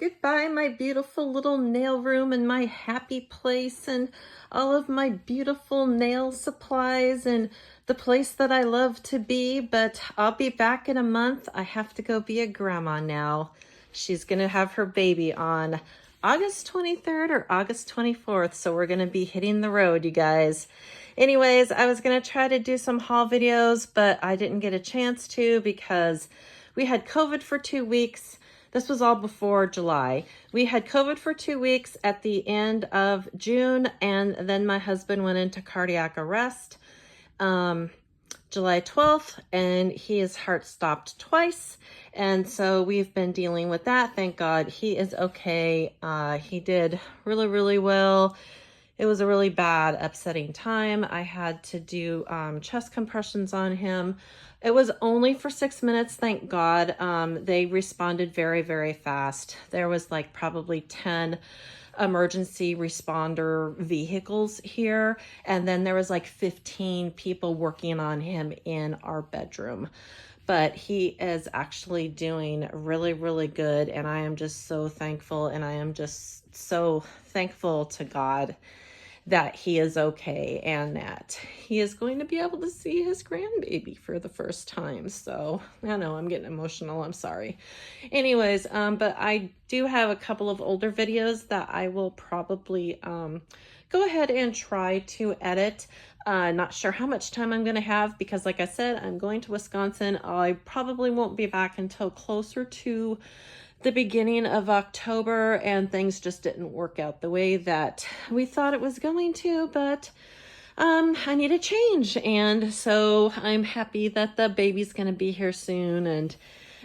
Goodbye, my beautiful little nail room and my happy place and all of my beautiful nail supplies and the place that I love to be. But I'll be back in a month. I have to go be a grandma now. She's going to have her baby on August 23rd or August 24th. So we're going to be hitting the road, you guys. Anyways, I was going to try to do some haul videos, but I didn't get a chance to because we had COVID for 2 weeks. This was all before July. We had COVID for 2 weeks at the end of June, and then my husband went into cardiac arrest July 12th, and his heart stopped twice. And so we've been dealing with that. Thank God he is okay. He did really, really well. It was a really bad, upsetting time. I had to do chest compressions on him. It was only for 6 minutes, thank God. They responded very, very fast. There was like probably 10 emergency responder vehicles here. And then there was like 15 people working on him in our bedroom. But he is actually doing really, really good. And I am just so thankful. And I am just so thankful to God that he is okay and that he is going to be able to see his grandbaby for the first time. So I know I'm getting emotional. I'm sorry. Anyways, but I do have a couple of older videos that I will probably go ahead and try to edit. Not sure how much time I'm going to have because like I said, I'm going to Wisconsin. I probably won't be back until closer to the beginning of October, and things just didn't work out the way that we thought it was going to, but I need a change. And so I'm happy that the baby's going to be here soon and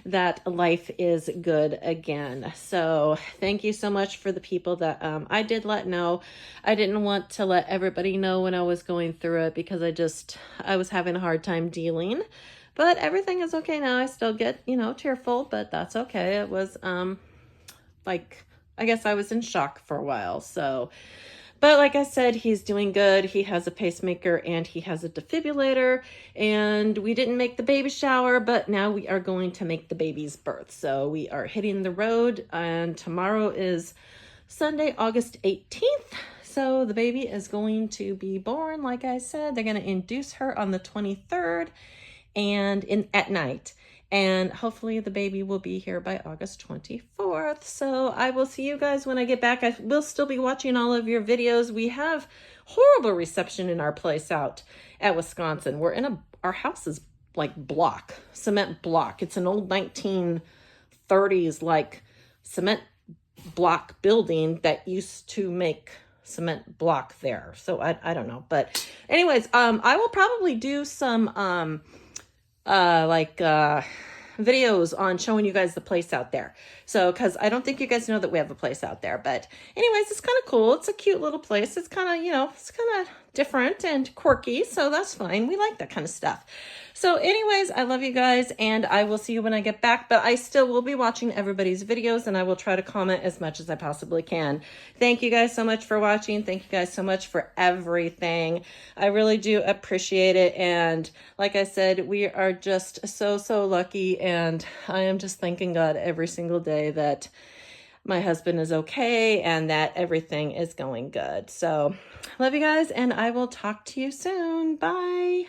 that life is good again. So thank you so much for the people that I did let know. I didn't want to let everybody know when I was going through it because I was having a hard time dealing. But everything is okay now. I still get, tearful, but that's okay. It was, I guess I was in shock for a while. So, but like I said, he's doing good. He has a pacemaker and he has a defibrillator, and we didn't make the baby shower, but now we are going to make the baby's birth. So we are hitting the road, and tomorrow is Sunday, August 18th. So the baby is going to be born. Like I said, they're going to induce her on the 23rd. And at night, and hopefully the baby will be here by August 24th. So I will see you guys when I get back. I will still be watching all of your videos. We have horrible reception in our place out at Wisconsin. Our house is like cement block. It's an old 1930s like cement block building that used to make cement block there. So I don't know, but anyways, I will probably do some videos on showing you guys the place out there. So, cause I don't think you guys know that we have a place out there, but anyways, it's kind of cool. It's a cute little place. It's kind of, it's kind of different and quirky. So that's fine. We like that kind of stuff. So anyways, I love you guys, and I will see you when I get back, but I still will be watching everybody's videos, and I will try to comment as much as I possibly can. Thank you guys so much for watching. Thank you guys so much for everything. I really do appreciate it. And like I said, we are just so, so lucky. And I am just thanking God every single day that my husband is okay and that everything is going good. So love you guys, and I will talk to you soon. Bye.